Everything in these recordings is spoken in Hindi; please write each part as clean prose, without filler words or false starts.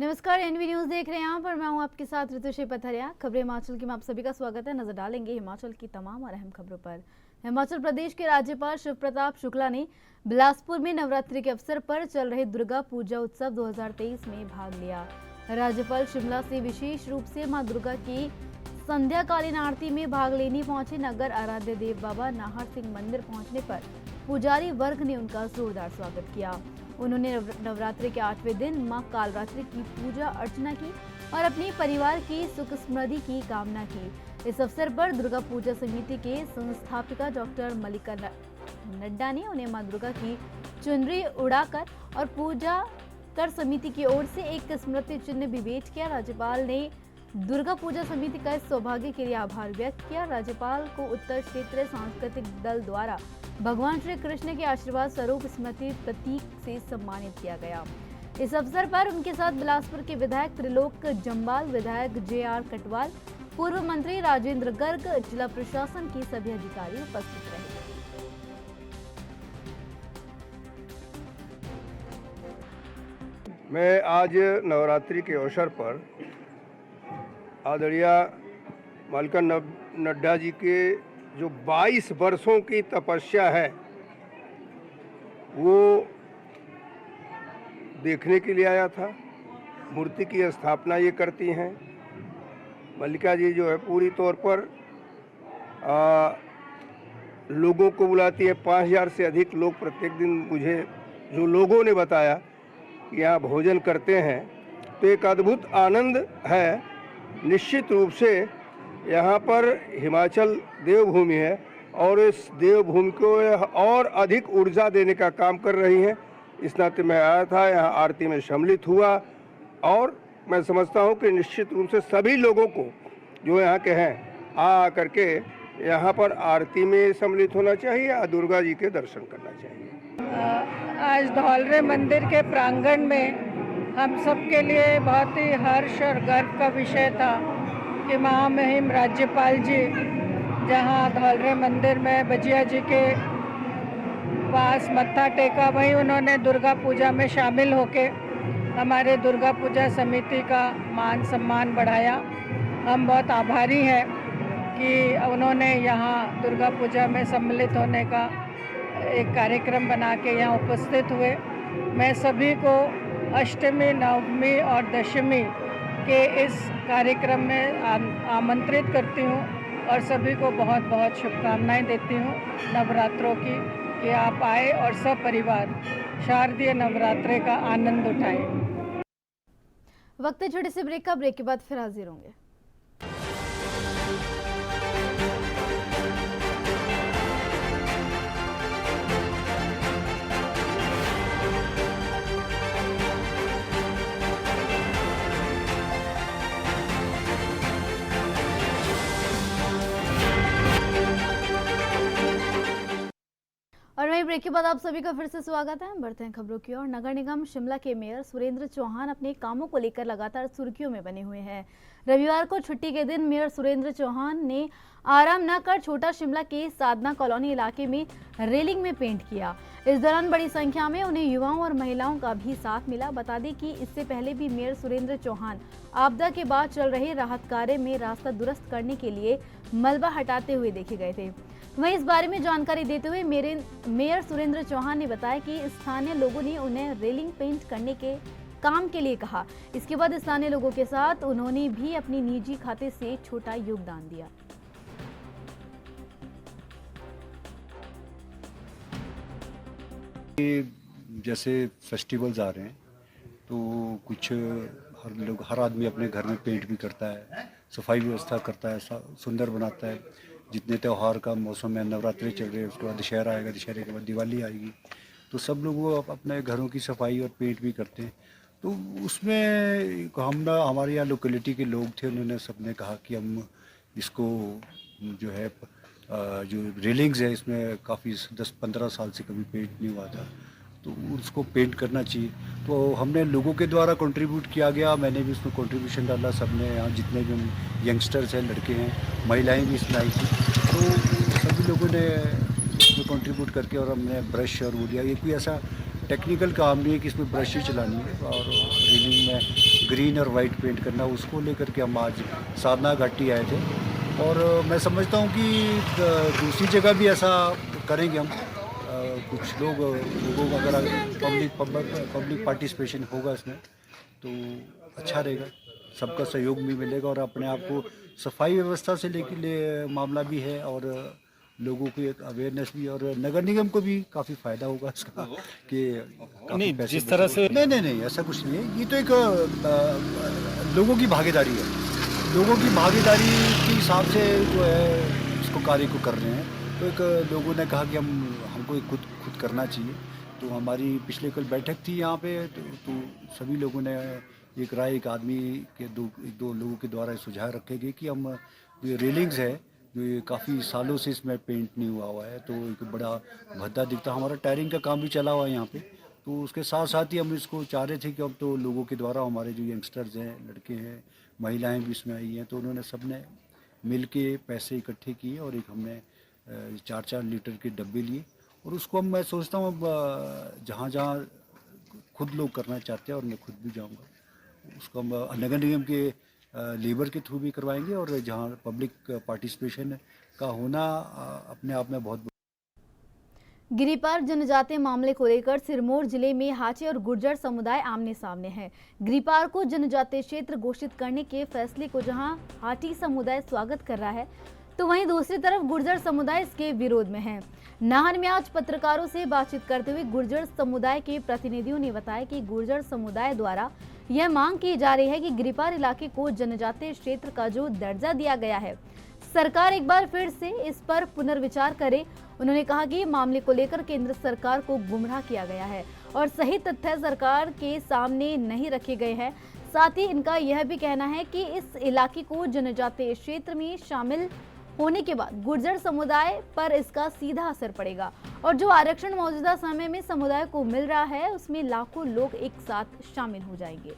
नमस्कार, एनवी न्यूज़ देख रहे हैं आप और मैं हूं आपके साथ ऋतुश्री पथरिया। खबरें हिमाचल की में आप सभी का स्वागत है। नजर डालेंगे हिमाचल की तमाम और अहम खबरों पर। हिमाचल प्रदेश के राज्यपाल शिव प्रताप शुक्ला ने बिलासपुर में नवरात्रि के अवसर पर चल रहे दुर्गा पूजा उत्सव 2023 में भाग लिया। राज्यपाल शिमला से विशेष रूप से मां दुर्गा की संध्याकालीन आरती में भाग लेने पहुंचे। नगर आराध्य देव बाबा नाहर सिंह मंदिर पहुंचने पर पुजारी वर्ग ने उनका जोरदार स्वागत किया। उन्होंने नवरात्रि के 8वें दिन मां कालरात्रि की पूजा अर्चना की और अपने परिवार की सुख समृद्धि की कामना की। इस अवसर पर दुर्गा पूजा समिति के संस्थापिका डॉक्टर मल्लिका नड्डा ने उन्हें मां दुर्गा की चुनरी उड़ाकर और पूजा कर समिति की ओर से एक स्मृति चिन्ह भी भेंट किया। राज्यपाल ने दुर्गा पूजा समिति का इस सौभाग्य के लिए आभार व्यक्त किया। राज्यपाल को उत्तर क्षेत्रीय सांस्कृतिक दल द्वारा भगवान श्री कृष्ण के आशीर्वाद स्वरूप स्मृति प्रतीक से सम्मानित किया गया। इस अवसर पर उनके साथ बिलासपुर के विधायक त्रिलोक जम्वाल, विधायक जे.आर. कटवाल, पूर्व मंत्री राजेंद्र गर्ग, जिला प्रशासन के सभी अधिकारी उपस्थित रहे। मैं आज नवरात्रि के अवसर पर आदरणीय मल्लिका नड्डा जी के जो 22 वर्षों की तपस्या है वो देखने के लिए आया था। मूर्ति की स्थापना ये करती हैं। मल्लिका जी जो है पूरी तौर पर लोगों को बुलाती है। 5000 से अधिक लोग प्रत्येक दिन, मुझे जो लोगों ने बताया कि यहाँ भोजन करते हैं, तो एक अद्भुत आनंद है। निश्चित रूप से यहाँ पर हिमाचल देवभूमि है और इस देवभूमि को और अधिक ऊर्जा देने का काम कर रही हैं। इस नाते मैं आया था, यहाँ आरती में सम्मिलित हुआ और मैं समझता हूँ कि निश्चित रूप से सभी लोगों को जो यहाँ के हैं आ करके यहाँ पर आरती में सम्मिलित होना चाहिए और दुर्गा जी के दर्शन करना चाहिए। आज धौलरे मंदिर के प्रांगण में हम सबके लिए बहुत ही हर्ष और गर्व का विषय था कि महामहिम राज्यपाल जी जहां धौलरे मंदिर में बजिया जी के पास मत्था टेका, वहीं उन्होंने दुर्गा पूजा में शामिल होके हमारे दुर्गा पूजा समिति का मान सम्मान बढ़ाया। हम बहुत आभारी हैं कि उन्होंने यहाँ दुर्गा पूजा में सम्मिलित होने का एक कार्यक्रम बना के यहाँ उपस्थित हुए। मैं सभी को अष्टमी, नवमी और दशमी के इस कार्यक्रम में आमंत्रित करती हूँ और सभी को बहुत बहुत शुभकामनाएं देती हूँ नवरात्रों की, कि आप आए और सब परिवार शारदीय नवरात्रे का आनंद उठाएं। वक्त है छोटे से ब्रेक का। ब्रेक के बाद फिर हाजिर होंगे। और वही ब्रेक के बाद आप सभी का फिर से स्वागत है। बढ़ते हैं खबरों की ओर। नगर निगम शिमला के मेयर सुरेंद्र चौहान अपने कामों को लेकर लगातार सुर्खियों में बने हुए हैं। रविवार को छुट्टी के दिन मेयर सुरेंद्र चौहान ने आराम न कर छोटा शिमला के साधना कॉलोनी इलाके में रेलिंग में पेंट किया। इस दौरान बड़ी संख्या में उन्हें युवाओं और महिलाओं का भी साथ मिला। बता दें कि इससे पहले भी मेयर सुरेंद्र चौहान आपदा के बाद चल रहे राहत कार्य में रास्ता दुरुस्त करने के लिए मलबा हटाते हुए देखे गए थे। वहीं इस बारे में जानकारी देते हुए मेयर सुरेंद्र चौहान ने बताया कि स्थानीय लोगों ने उन्हें रेलिंग पेंट करने के काम के लिए कहा। इसके बाद स्थानीय लोगों के साथ उन्होंने भी अपनी निजी खाते से छोटा योगदान दिया। जैसे फेस्टिवल्स आ रहे हैं तो कुछ हर आदमी अपने घर में पेंट भी करता है, सफाई व्यवस्था करता है, सुंदर बनाता है। जितने त्यौहार का मौसम है, नवरात्रि चल रहे हैं, उसके बाद दशहरा आएगा, दशहरे के बाद दिवाली आएगी, तो सब लोग वो अपने घरों की सफाई और पेंट भी करते हैं। तो उसमें हमारे यहाँ लोकेलिटी के लोग थे, उन्होंने सबने कहा कि हम इसको जो है जो रेलिंग्स है इसमें काफ़ी 10-15 साल से कभी पेंट नहीं हुआ था, तो उसको पेंट करना चाहिए। तो हमने लोगों के द्वारा कंट्रीब्यूट किया गया, मैंने भी उसमें कंट्रीब्यूशन डाला, सबने यहाँ जितने भी यंगस्टर्स हैं, लड़के हैं, महिलाएं भी इसमें आई थी, तो सभी लोगों ने कंट्रीब्यूट करके और हमने ब्रश और वो दिया। ये कोई ऐसा टेक्निकल काम भी है कि इसमें ब्रश ही चलानी है और रीलिंग में ग्रीन और वाइट पेंट करना, उसको लेकर के हम आज साधना घाटी आए थे। और मैं समझता हूँ कि दूसरी जगह भी ऐसा करेंगे हम। कुछ लोगों को अगर पब्लिक पार्टिसिपेशन होगा इसमें तो अच्छा रहेगा, सबका सहयोग भी मिलेगा और अपने आप को सफाई व्यवस्था से लेके मामला भी है और लोगों को एक अवेयरनेस भी, और नगर निगम को भी काफ़ी फ़ायदा होगा इसका कि नहीं, पैसे जिस तरह से नहीं ऐसा कुछ नहीं है। ये तो एक लोगों की भागीदारी है, लोगों की भागीदारी के हिसाब से जो है इसको कार्य को कर रहे हैं। तो एक लोगों ने कहा कि हमको खुद करना चाहिए। तो हमारी पिछले कल बैठक थी यहाँ पे, तो सभी लोगों ने एक राय, एक आदमी के दो लोगों के द्वारा सुझाव रखे गए कि हम ये रेलिंग्स है जो ये काफ़ी सालों से इसमें पेंट नहीं हुआ है, तो एक बड़ा भद्दा दिखता। हमारा टायरिंग का काम भी चला हुआ है यहाँ पे, तो उसके साथ साथ ही हम इसको चाह रहे थे कि अब तो लोगों के द्वारा, हमारे जो यंगस्टर्स हैं, लड़के हैं, महिलाएं भी इसमें आई हैं, तो उन्होंने सबने मिल के पैसे इकट्ठे किए और एक हमने 4-4 लीटर के डब्बे लिए और उसको मैं सोचता हूँ अब जहाँ खुद लोग करना चाहते हैं और मैं खुद भी जाऊँगा, उसको हम नगर निगम के लेबर के थ्रू भी करवाएंगे और जहाँ पब्लिक पार्टिसिपेशन का होना अपने आप में बहुत। गिरिपार जनजातीय मामले को लेकर सिरमौर जिले में हाची और गुर्जर समुदाय आमने सामने है। गिरिपार को जनजातीय क्षेत्र घोषित करने के फैसले को जहां हाटी समुदाय स्वागत कर रहा है, तो वहीं दूसरी तरफ गुर्जर समुदाय इसके विरोध में है। नाहन में आज पत्रकारों से बातचीत करते हुए गुर्जर समुदाय के प्रतिनिधियों ने बताया कि गुर्जर समुदाय द्वारा यह मांग की जा रही है कि गिरिपार इलाके को जनजातीय क्षेत्र का जो दर्जा दिया गया है, सरकार एक बार फिर से इस पर पुनर्विचार करे। उन्होंने कहा कि मामले को लेकर केंद्र सरकार को गुमराह किया गया है और सही तथ्य सरकार के सामने नहीं रखे गए हैं। साथ ही इनका यह भी कहना है कि इस इलाके को जनजातीय क्षेत्र में शामिल होने के बाद गुर्जर समुदाय पर इसका सीधा असर पड़ेगा और जो आरक्षण मौजूदा समय में समुदाय को मिल रहा है उसमें लाखों लोग एक साथ शामिल हो जाएंगे।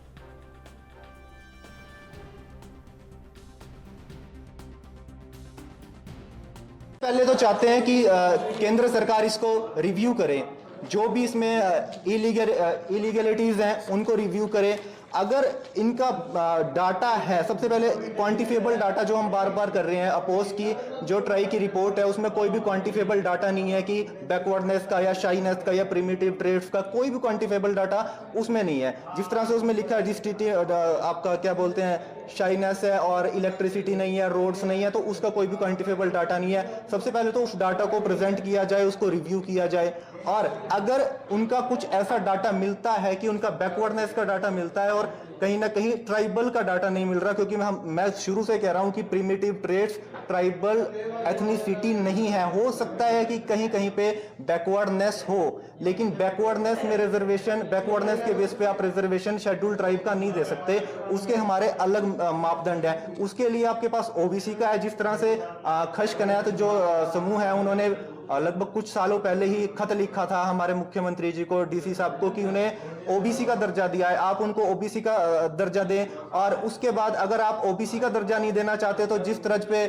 पहले तो चाहते हैं कि केंद्र सरकार इसको रिव्यू करे, जो भी इसमें इलीगलिटीज हैं उनको रिव्यू करे। अगर इनका डाटा है, सबसे पहले क्वांटिफिएबल डाटा जो हम बार बार कर रहे हैं अपोज की जो ट्राई की रिपोर्ट है उसमें कोई भी क्वांटिफिएबल डाटा नहीं है कि बैकवर्डनेस का या शाइनेस का या प्रिमिटिव ट्रेड्स का कोई भी क्वांटिफिएबल डाटा उसमें नहीं है। जिस तरह से उसमें लिखा है रजिस्ट्रेटी आपका क्या बोलते हैं शाइनेस है और इलेक्ट्रिसिटी नहीं है, रोड्स नहीं है, तो उसका कोई भी क्वांटिफिएबल डाटा नहीं है। सबसे पहले तो उस डाटा को प्रेजेंट किया जाए, उसको रिव्यू किया जाए और अगर उनका कुछ ऐसा डाटा मिलता है कि उनका बैकवर्डनेस का डाटा मिलता है और कहीं ना कहीं ट्राइबल का डाटा नहीं मिल रहा, क्योंकि मैं शुरू से कह रहा हूं कि प्रिमिटिव ट्रेड्स ट्राइबल एथनिसिटी नहीं है। हो सकता है कि कहीं कहीं पे बैकवर्डनेस हो, लेकिन बैकवर्डनेस में रिजर्वेशन, बैकवर्डनेस के बेस पे आप रिजर्वेशन शेड्यूल ट्राइब का नहीं दे सकते, उसके हमारे अलग मापदंड है। उसके लिए आपके पास ओबीसी का है। जिस तरह से खश कनायत जो समूह है उन्होंने लगभग कुछ सालों पहले ही खत लिखा था हमारे मुख्यमंत्री जी को, डीसी साहब को, कि उन्हें ओबीसी का दर्जा दिया है, आप उनको ओबीसी का दर्जा दें। और उसके बाद अगर आप ओबीसी का दर्जा नहीं देना चाहते तो जिस तरह पे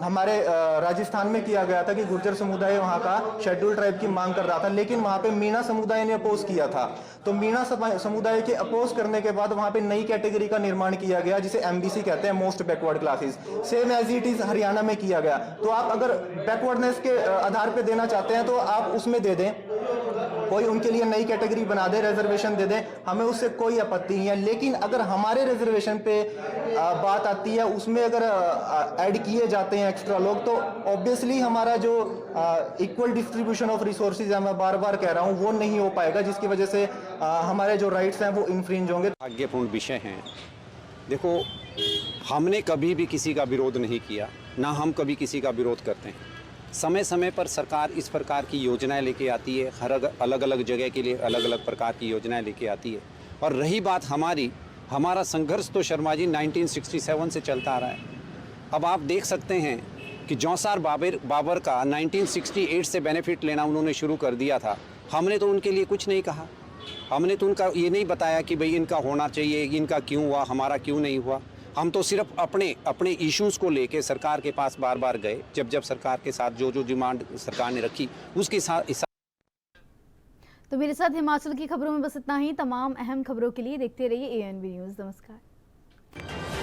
हमारे राजस्थान में किया गया था कि गुर्जर समुदाय वहां का शेड्यूल ट्राइब की मांग कर रहा था, लेकिन वहां पे मीणा समुदाय ने अपोज किया था। तो मीणा समुदाय के अपोज करने के बाद वहां पे नई कैटेगरी का निर्माण किया गया जिसे एमबीसी कहते हैं, most backward classes, same as it is Haryana में किया गया। तो आप अगर बैकवर्डनेस के आधार पे देना चाहते हैं तो आप उसमें दे दें, कोई उनके लिए नई कैटेगरी बना दे, रिजर्वेशन दे दें, हमें उससे कोई आपत्ति नहीं है। लेकिन अगर हमारे रिजर्वेशन पे बात आती है, उसमें अगर ऐड किए जाते हैं एक्स्ट्रा लोग, तो ऑब्वियसली हमारा जो इक्वल डिस्ट्रीब्यूशन ऑफ रिसोर्सेज है, मैं बार बार कह रहा हूं, वो नहीं हो पाएगा, जिसकी वजह से हमारे जो राइट्स हैं वो इन्फ्रिंज होंगे। भाग्यपूर्ण विषय हैं। देखो, हमने कभी भी किसी का विरोध नहीं किया, ना हम कभी किसी का विरोध करते हैं। समय समय पर सरकार इस प्रकार की योजनाएं लेके आती है, हर अलग अलग जगह के लिए अलग अलग प्रकार की योजनाएं लेके आती है। और रही बात हमारा संघर्ष तो शर्मा जी 1967 से चलता आ रहा है। अब आप देख सकते हैं कि जौसार बाबर का 1968 से बेनिफिट लेना उन्होंने शुरू कर दिया था। हमने तो उनके लिए कुछ नहीं कहा, हमने तो उनका ये नहीं बताया कि भाई इनका होना चाहिए, इनका क्यों हुआ, हमारा क्यों नहीं हुआ। हम तो सिर्फ अपने इश्यूज़ को लेके सरकार के पास बार बार गए, जब सरकार के साथ जो डिमांड सरकार ने रखी उसके साथ। तो मेरे साथ हिमाचल की खबरों में बस इतना ही। तमाम अहम खबरों के लिए देखते रहिए ANB न्यूज़। नमस्कार।